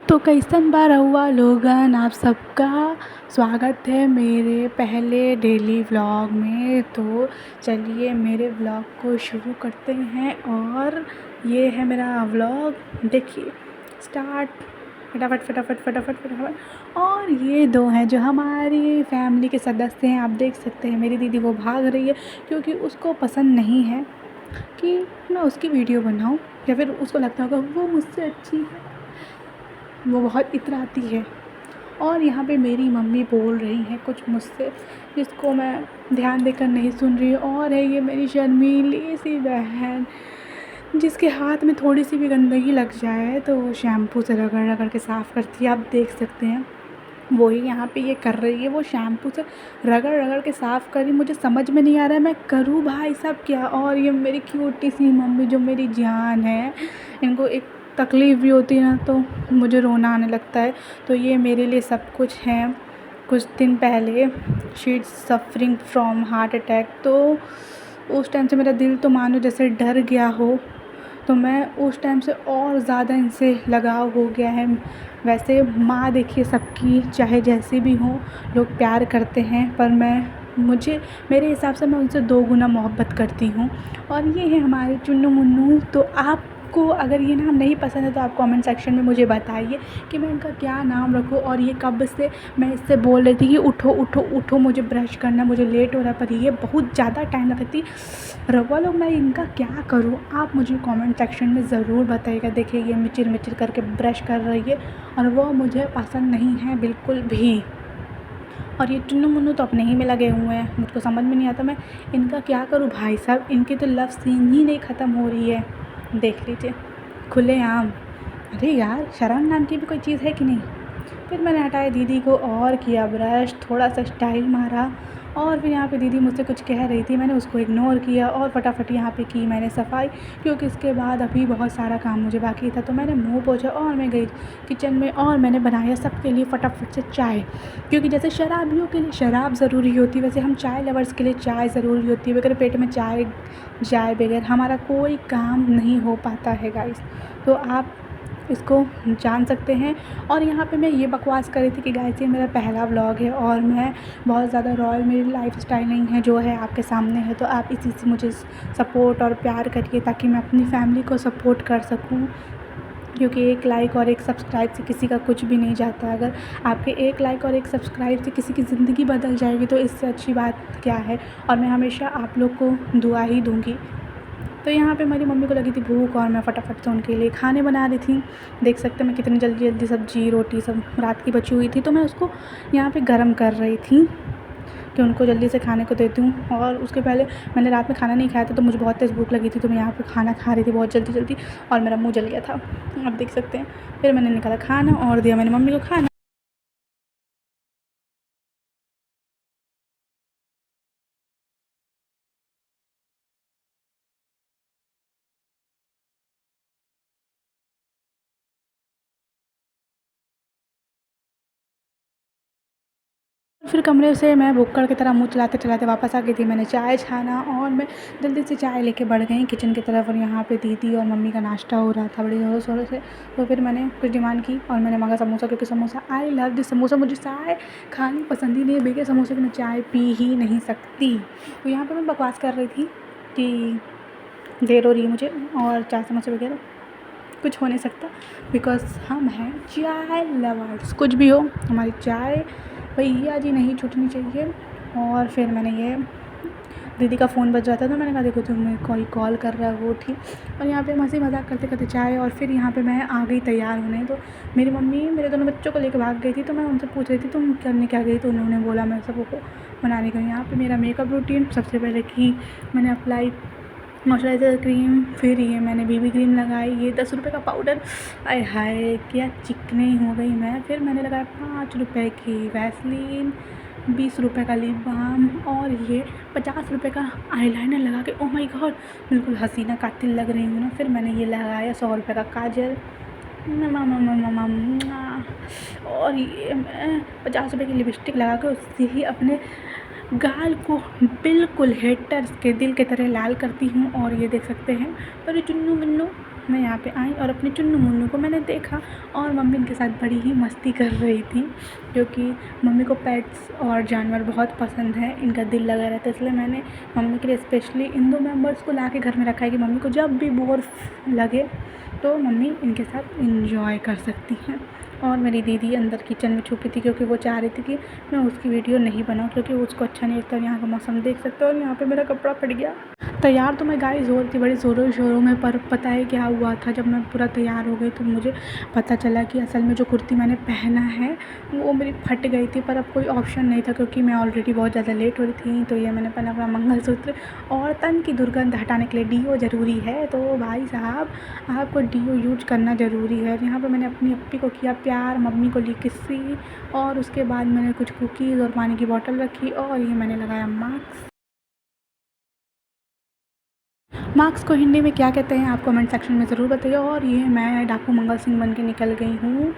तो कैसन बा रउआ लोगन, आप सबका स्वागत है मेरे पहले डेली व्लॉग में। तो चलिए मेरे व्लॉग को शुरू करते हैं। और ये है मेरा व्लॉग, देखिए स्टार्ट। फटाफट फटाफट फटाफट फटाफट। और ये दो हैं जो हमारी फैमिली के सदस्य हैं, आप देख सकते हैं। मेरी दीदी वो भाग रही है क्योंकि उसको पसंद नहीं है कि मैं उसकी वीडियो बनाऊं, या फिर उसको लगता होगा वो मुझसे अच्छी है, वो बहुत इतराती है। और यहाँ पे मेरी मम्मी बोल रही हैं कुछ मुझसे, जिसको मैं ध्यान देकर नहीं सुन रही। और है ये मेरी शर्मीली सी बहन, जिसके हाथ में थोड़ी सी भी गंदगी लग जाए तो वो शैम्पू से रगड़ रगड़ के साफ़ करती है, आप देख सकते हैं। वही यहाँ पे ये कर रही है, वो शैम्पू से रगड़ रगड़ के साफ़ कर रही। मुझे समझ में नहीं आ रहा है मैं करूँ भाई साहब क्या। और ये मेरी क्यूटी सी मम्मी जो मेरी जान है, इनको एक तकलीफ़ भी होती है ना तो मुझे रोना आने लगता है। तो ये मेरे लिए सब कुछ है। कुछ दिन पहले she is suffering from heart attack, तो उस टाइम से मेरा दिल तो मानो जैसे डर गया हो। तो मैं उस टाइम से और ज़्यादा इनसे लगाव हो गया है। वैसे माँ देखिए सबकी, चाहे जैसी भी हो, लोग प्यार करते हैं, पर मेरे हिसाब से मैं उनसे 2 गुना मोहब्बत करती हूँ। और ये है हमारे चुन्नू मुन्नू। तो आपको अगर ये नाम नहीं पसंद है तो आप कमेंट सेक्शन में मुझे बताइए कि मैं इनका क्या नाम रखूँ। और ये कब से मैं इससे बोल रही थी कि उठो उठो उठो, मुझे ब्रश करना, मुझे लेट हो रहा है, पर ये बहुत ज़्यादा टाइम लगती। रवा लोग मैं इनका क्या करूँ, आप मुझे कमेंट सेक्शन में ज़रूर बताइएगा। देखिए ये मिचिर मिचिर करके ब्रश कर रही है और वो मुझे पसंद नहीं है बिल्कुल भी। और ये टुन्नू मुन्नू तो अपने ही में लगे हुए हैं, मुझको समझ में नहीं आता मैं इनका क्या करूँ भाई साहब। इनकी तो लव सीन ही नहीं ख़त्म हो रही है, देख लीजिए खुलेआम। अरे यार, शर्म नाम की भी कोई चीज़ है कि नहीं। फिर मैंने हटाया दीदी को और किया ब्रश, थोड़ा सा स्टाइल मारा। और फिर यहाँ पे दीदी मुझसे कुछ कह रही थी, मैंने उसको इग्नोर किया और फटाफट यहाँ पे की मैंने सफाई, क्योंकि इसके बाद अभी बहुत सारा काम मुझे बाकी था। तो मैंने मुंह पोंछा और मैं गई किचन में और मैंने बनाया सबके लिए फटाफट से चाय, क्योंकि जैसे शराबियों के लिए शराब ज़रूरी होती है, वैसे हम चाय लवर्स के लिए चाय ज़रूरी होती है। बगैर पेट में चाय जाए बगैर हमारा कोई काम नहीं हो पाता है गाइस। तो आप इसको जान सकते हैं। और यहाँ पे मैं ये बकवास कर रही थी कि गाइस ये मेरा पहला व्लॉग है और मैं बहुत ज़्यादा रॉयल, मेरी लाइफ स्टाइल नहीं है जो है आपके सामने है। तो आप इसी से मुझे सपोर्ट और प्यार करिए ताकि मैं अपनी फैमिली को सपोर्ट कर सकूँ, क्योंकि एक लाइक और एक सब्सक्राइब से किसी का कुछ भी नहीं जाता। अगर आपके एक लाइक और एक सब्सक्राइब से किसी की ज़िंदगी बदल जाएगी तो इससे अच्छी बात क्या है। और मैं हमेशा आप लोग को दुआ ही दूँगी। तो यहाँ पे मेरी मम्मी को लगी थी भूख और मैं फटाफट से उनके लिए खाने बना रही थी। देख सकते हैं मैं कितनी जल्दी जल्दी सब्ज़ी रोटी सब रात की बची हुई थी, तो मैं उसको यहाँ पे गर्म कर रही थी कि उनको जल्दी से खाने को देती हूँ। और उसके पहले मैंने रात में खाना नहीं खाया था, तो मुझे बहुत तेज़ भूख लगी थी, तो मैं यहाँ पे खाना खा रही थी बहुत जल्दी जल्दी और मेरा मुँह जल गया था, आप देख सकते हैं। फिर मैंने निकाला खाना और दिया मैंने मम्मी को खाना। फिर कमरे से मैं भुक्कड़ की तरह मुँह चलाते चलाते वापस आ गई थी। मैंने चाय छाना और मैं जल्दी से चाय लेके बढ़ गई किचन की तरफ। और यहाँ पे दीदी और मम्मी का नाश्ता हो रहा था बड़ी ज़ोरों शोरों से। तो फिर मैंने कुछ डिमांड की और मैंने मांगा समोसा, क्योंकि samosa I love this samosa. मुझे चाय खानी पसंद ही नहीं है, बगैर समोसे की मैं चाय पी ही नहीं सकती। तो यहाँ पर मैं बकवास कर रही थी कि देर हो रही है मुझे और चाय समोसे वगैरह कुछ हो नहीं सकता, बिकॉज़ हम हैं चाय लवर्स। कुछ भी हो, हमारी चाय भैया जी नहीं छूटनी चाहिए। और फिर मैंने ये दीदी का फ़ोन बज रहा था, तो मैंने कहा देखो तुम्हें कोई कॉल कर रहा है, वो थी। और यहाँ पे हंसी मज़ाक करते करते चाय, और फिर यहाँ पे मैं आ गई तैयार होने। तो मेरी मम्मी मेरे दोनों बच्चों को लेकर भाग गई थी, तो मैं उनसे पूछ रही थी तुम करने क्या गई, तो उन्होंने बोला मैं सबको बनाने गई। यहाँ पर मेरा मेकअप रूटीन सबसे पहले की मैंने अप्लाई मॉइस्चराइज़र क्रीम, फिर ये मैंने बीबी क्रीम लगाई, ये 10 रुपये का पाउडर, आय हाय क्या चिकनी हो गई मैं। फिर मैंने लगाया 5 रुपये की वैसलीन, 20 रुपये का लिप बाम और ये 50 रुपये का आईलाइनर लगा के ओह माय गॉड बिल्कुल हसीना कातिल लग रही हूँ ना। फिर मैंने ये लगाया 100 रुपये का काजल और ये मैं 50 रुपये की लिपस्टिक लगा के उससे ही अपने गाल को बिल्कुल हेटर्स के दिल की तरह लाल करती हूँ। और ये देख सकते हैं पर चुन्नू मुन्नू मैं यहाँ पे आई और अपने चुन्नू मुन्नू को मैंने देखा और मम्मी इनके साथ बड़ी ही मस्ती कर रही थी, क्योंकि मम्मी को पेट्स और जानवर बहुत पसंद है, इनका दिल लगा रहता है। इसलिए मैंने मम्मी के लिए स्पेशली इन 2 मेंबर्स को ला के घर में रखा है कि मम्मी को जब भी बोर लगे तो मम्मी इनके साथ इंजॉय कर सकती हैं। और मेरी दीदी अंदर किचन में छुपी थी, क्योंकि वो चाह रही थी कि मैं उसकी वीडियो नहीं बनाऊँ, क्योंकि उसको अच्छा नहीं लगता। यहाँ का मौसम देख सकते हो और यहाँ पे मेरा कपड़ा फट गया। तैयार तो मैं गाइस हो रही थी बड़े ज़ोरों शोरों में, पर पता है क्या हुआ था, जब मैं पूरा तैयार हो गई तो मुझे पता चला कि असल में जो कुर्ती मैंने पहना है वो मेरी फट गई थी। पर अब कोई ऑप्शन नहीं था, क्योंकि मैं ऑलरेडी बहुत ज़्यादा लेट हो रही थी। तो ये मैंने पहना अपना मंगलसूत्र, और तन की दुर्गंध हटाने के लिए डीओ ज़रूरी है, तो भाई साहब आपको डीओ यूज करना ज़रूरी है। यहाँ पर मैंने अपनी अप्पी को किया प्यार, मम्मी को ली किस्सी, और उसके बाद मैंने कुछ कुकीज़ और पानी की बॉटल रखी, और ये मैंने लगाया मास्क। मार्क्स को हिंदी में क्या कहते हैं आप कमेंट सेक्शन में ज़रूर बताइए। और ये मैं डाकू मंगल सिंह बन के निकल गई हूँ,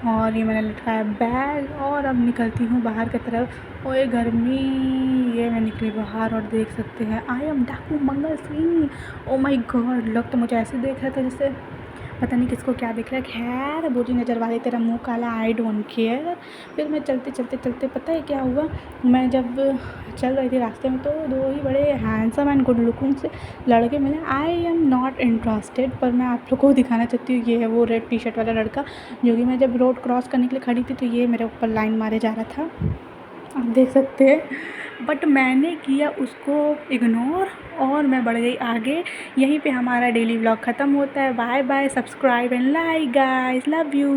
और ये मैंने लटकाया बैग, और अब निकलती हूँ बाहर की तरफ। ओए गर्मी, ये मैं निकली बाहर और देख सकते हैं आई एम डाकू Mangal Singh. Oh my God, लोग तो मुझे ऐसे देख रहे थे जैसे पता नहीं किसको क्या दिख रहा है। खैर बुरी नज़र वाले तेरा मुंह काला, आई डोंट केयर। फिर मैं चलते चलते चलते पता है क्या हुआ, मैं जब चल रही थी रास्ते में तो 2 ही बड़े हैंडसम एंड गुड लुकिंग से लड़के मिले। आई एम नॉट इंटरेस्टेड, पर मैं आप लोग को दिखाना चाहती हूँ। ये है वो रेड टी शर्ट वाला लड़का, जो कि मैं जब रोड क्रॉस करने के लिए खड़ी थी तो ये मेरे ऊपर लाइन मारे जा रहा था, आप देख सकते हैं। बट मैंने किया उसको इग्नोर और मैं बढ़ गई आगे। यहीं पे हमारा डेली व्लॉग ख़त्म होता है। Bye bye, subscribe and like guys, love you.